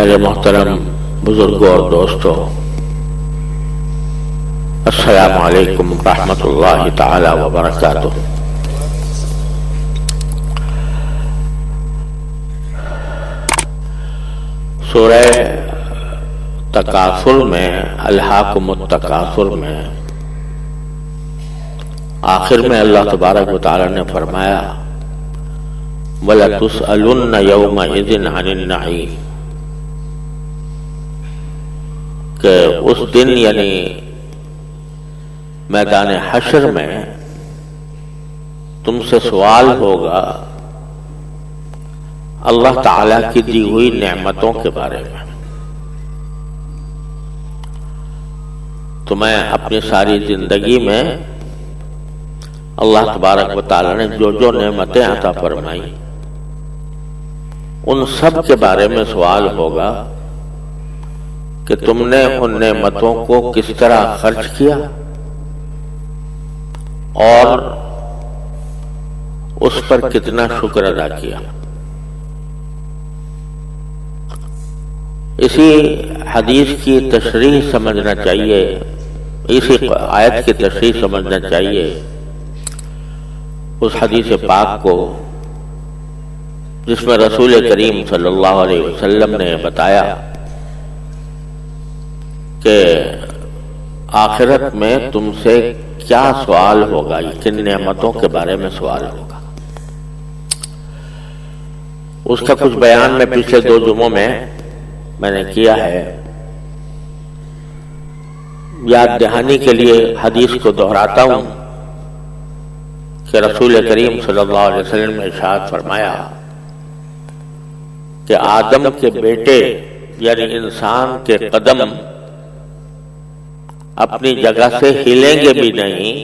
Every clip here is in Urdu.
میرے محترم بزرگوں اور دوستوں، السلام علیکم ورحمۃ اللہ تعالی وبرکاتہ۔ سورہ تکاثر میں، الہاکم التکاثر میں آخر میں اللہ تبارک و تعالی نے فرمایا وَلَتُسْأَلُنَّ يَوْمَئِذٍ عَنِ النَّعِيمِ، کہ اس دن یعنی میدان حشر میں تم سے سوال ہوگا اللہ تعالیٰ کی دی ہوئی نعمتوں کے بارے میں۔ تو میں اپنی ساری زندگی میں اللہ تبارک و تعالیٰ نے جو جو نعمتیں عطا فرمائی ان سب کے بارے میں سوال ہوگا کہ تم نے ان نعمتوں کو کس طرح خرچ کیا اور اس پر کتنا شکر ادا کیا۔ اسی حدیث کی تشریح سمجھنا چاہیے، اسی آیت کی تشریح سمجھنا چاہیے اس حدیث پاک کو جس میں رسول کریم صلی اللہ علیہ وسلم نے بتایا کہ آخرت میں تم سے کیا سوال ہوگا، کن نعمتوں کے بارے میں سوال ہوگا۔ اس کا کچھ بیان میں پچھلے 2 جمعوں میں نے کیا ہے۔ یاد دہانی کے لیے حدیث کو دہراتا ہوں کہ رسول کریم صلی اللہ علیہ وسلم نے ارشاد فرمایا کہ آدم کے بیٹے یعنی انسان کے قدم اپنی جگہ سے ہلیں گے بھی نہیں،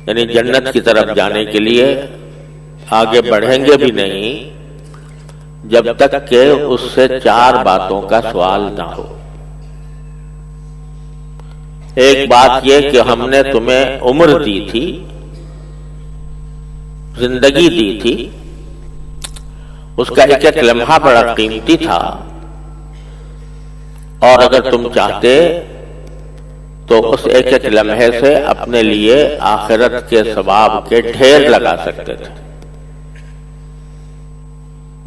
یعنی جنت کی طرف جانے کے لیے آگے بڑھیں گے بھی نہیں جب تک کہ اس سے 4 باتوں کا سوال نہ ہو۔ ایک بات یہ کہ ہم نے تمہیں عمر دی تھی، زندگی دی تھی، اس کا ایک ایک لمحہ بڑا قیمتی تھا، اور اگر تم چاہتے تو اس ایک ایک لمحے سے اپنے لیے آخرت کے ثواب کے ڈھیر لگا سکتے تھے۔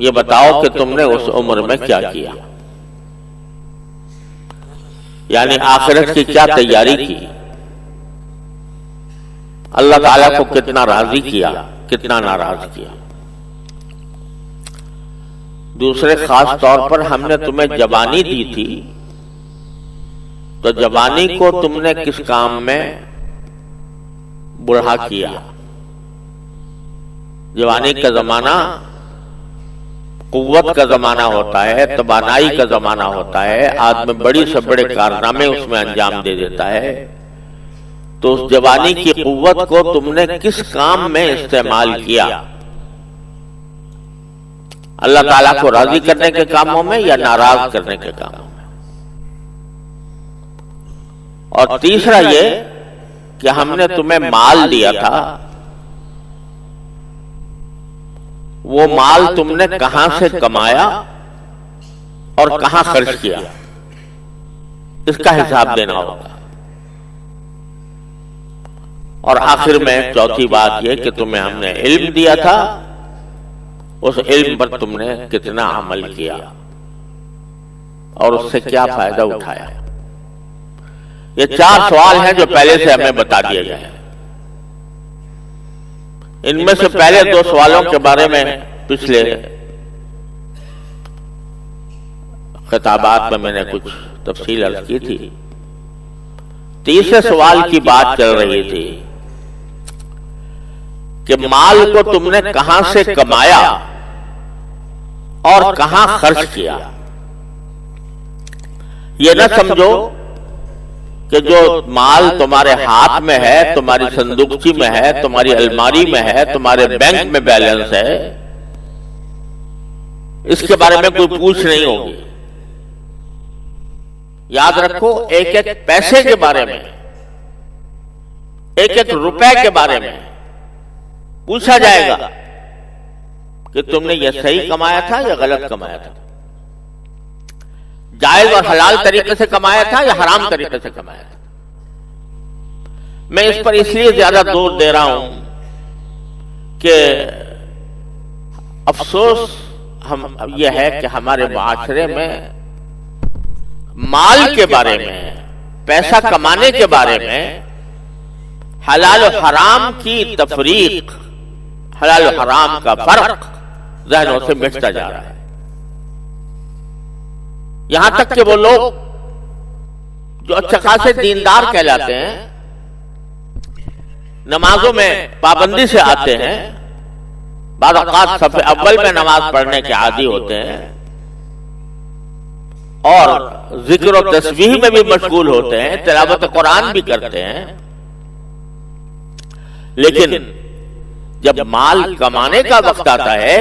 یہ بتاؤ کہ تم نے اس عمر میں کیا کیا، یعنی آخرت کی کیا تیاری کی، اللہ تعالیٰ کو کتنا راضی کیا، کتنا ناراض کیا۔ دوسرے خاص طور پر ہم نے تمہیں جوانی دی تھی، تو جوانی کو تم نے کس کام میں بڑھا کیا۔ جوانی کا زمانہ قوت کا زمانہ ہوتا ہے، توانائی کا زمانہ ہوتا ہے، آدمی بڑی سے بڑے کارنامے اس میں انجام دے دیتا ہے۔ تو اس جوانی کی قوت کو تم نے کس کام میں استعمال کیا، اللہ تعالیٰ کو راضی کرنے کے کاموں میں یا ناراض کرنے کے کاموں میں۔ اور تیسرا یہ کہ ہم نے تمہیں مال دیا تھا، وہ مال تم نے کہاں سے کمایا اور کہاں خرچ کیا، اس کا حساب دینا ہوگا۔ اور آخر میں چوتھی بات یہ کہ تمہیں ہم نے علم دیا تھا، اس علم پر تم نے کتنا عمل کیا اور اس سے کیا فائدہ اٹھایا۔ یہ 4 سوال ہیں جو پہلے سے ہمیں بتا دیے گئے ہیں۔ ان میں سے پہلے 2 سوالوں کے بارے میں پچھلے خطابات میں نے کچھ تفصیل عرض کی تھی۔ تیسرے سوال کی بات چل رہی تھی کہ مال کو تم نے کہاں سے کمایا اور کہاں خرچ کیا۔ یہ نہ سمجھو کہ جو مال تمہارے ہاتھ میں ہے، تمہاری صندوقچی میں ہے، تمہاری الماری میں ہے، تمہارے بینک میں بیلنس ہے، اس کے بارے میں کوئی پوچھ نہیں ہوگی۔ یاد رکھو، ایک ایک پیسے کے بارے میں، ایک ایک روپے کے بارے میں پوچھا جائے گا کہ تم نے یہ صحیح کمایا تھا یا غلط کمایا تھا۔ جائز اور حلال طریقے سے کمایا تھا یا حرام طریقے سے کمایا تھا؟ میں اس پر اس لیے زیادہ زور دے رہا ہوں کہ افسوس یہ ہے کہ ہمارے معاشرے میں مال کے بارے میں، پیسہ کمانے کے بارے میں حلال و حرام کی تفریق، حلال و حرام کا فرق ذہنوں سے مٹتا جا رہا ہے۔ یہاں تک کہ وہ لوگ جو اچھا خاصے دیندار کہلاتے ہیں، نمازوں میں پابندی سے آتے ہیں، بعض اوقات صف اول میں نماز پڑھنے کے عادی ہوتے ہیں اور ذکر و تسبیح میں بھی مشغول ہوتے ہیں، تلاوت قرآن بھی کرتے ہیں، لیکن جب مال کمانے کا وقت آتا ہے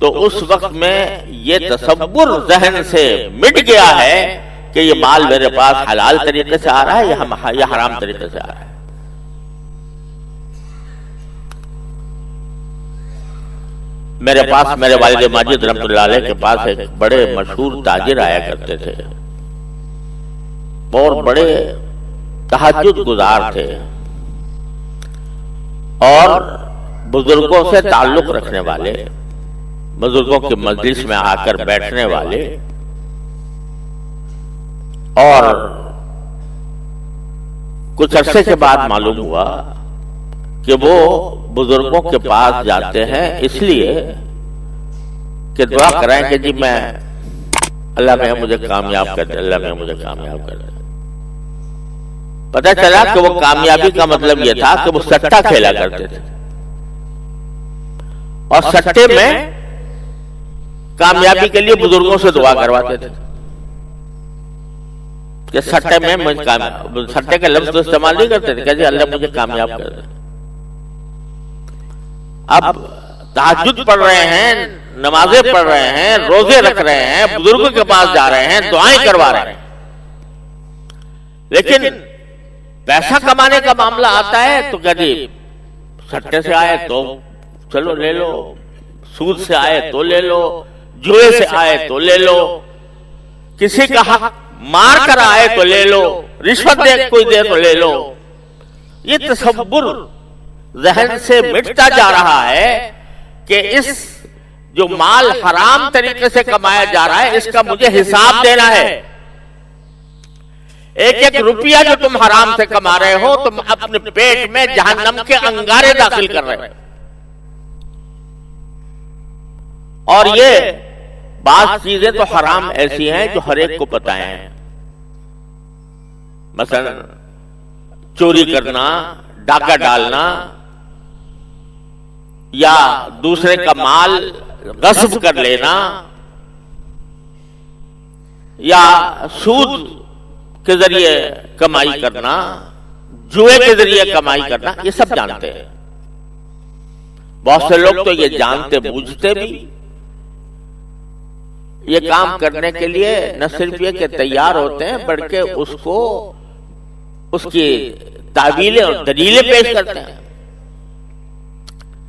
تو اس وقت میں یہ تصور ذہن سے مٹ گیا ہے کہ یہ مال میرے پاس حلال طریقے سے آ رہا ہے یا حرام طریقے سے آ رہا ہے۔ میرے پاس میرے والد ماجد رحمۃ اللہ علیہ کے پاس ایک بڑے مشہور تاجر آیا کرتے تھے اور بڑے تہجد گزار تھے اور بزرگوں سے تعلق رکھنے والے، بزرگوں کی مجلس میں آ کر بیٹھنے والے، اور کچھ عرصے کے بعد معلوم ہوا کہ وہ بزرگوں کے پاس جاتے ہیں اس لیے کہ دعا کرائیں کہ جی میں اللہ میں مجھے کامیاب کر دے، اللہ میں مجھے کامیاب کر دے۔ پتہ چلا کہ وہ کامیابی کا مطلب یہ تھا کہ وہ سٹا کھیلا کرتے تھے اور سٹے میں کامیابی کے لیے بزرگوں سے دعا کرواتے تھے کہ سٹے میں سٹے کا لفظ تو استعمال نہیں کرتے تھے کہ جی اللہ مجھے کامیاب کر دے۔ اب تہجد پڑھ رہے ہیں، نمازیں پڑھ رہے ہیں، روزے رکھ رہے ہیں، بزرگوں کے پاس جا رہے ہیں، دعائیں کروا رہے ہیں، لیکن پیسہ کمانے کا معاملہ آتا ہے تو کہ جی سٹے سے آئے تو چلو لے لو، سود سے آئے تو لے لو، جوئے سے آئے تو لے لو، کسی کا حق مار کر آئے تو لے لو، رشوت دے کوئی دے تو لے لو۔ یہ تصور ذہن سے مٹتا جا رہا ہے کہ اس جو مال حرام طریقے سے کمایا جا رہا ہے اس کا مجھے حساب دینا ہے۔ ایک ایک روپیہ جو تم حرام سے کما رہے ہو تم اپنے پیٹ میں جہنم کے انگارے داخل کر رہے ہو۔ اور یہ بعض چیزیں تو حرام ایسی ہیں جو ہر ایک کو پتہ ہیں، مثلا چوری کرنا، ڈاکہ ڈالنا، یا دوسرے کا مال غصب کر لینا، یا سود کے ذریعے کمائی کرنا، جوئے کے ذریعے کمائی کرنا، یہ سب جانتے ہیں۔ بہت سے لوگ تو یہ جانتے بوجھتے بھی یہ کام کرنے کے لیے نہ صرف یہ کہ تیار ہوتے ہیں بلکہ اس کی تعویلیں اور دلیلیں پیش کرتے ہیں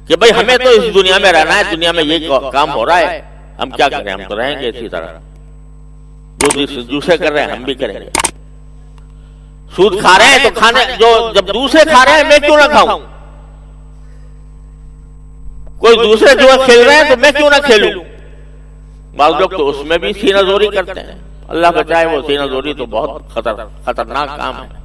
کہ بھئی ہمیں تو اس دنیا میں رہنا ہے، دنیا میں یہ کام ہو رہا ہے، ہم کیا کریں، ہم تو رہیں گے اسی طرح، جو دوسرے کر رہے ہیں ہم بھی کریں گے۔ سود کھا رہے ہیں تو جب دوسرے کھا رہے ہیں میں کیوں نہ کھاؤں، کوئی دوسرے جو کھیل رہے ہیں تو میں کیوں نہ کھیلوں۔ بعض لوگ تو اس میں بھی سینہ زوری کرتے ہیں، اللہ بچائے، وہ سینہ زوری تو بہت خطرناک کام ہے۔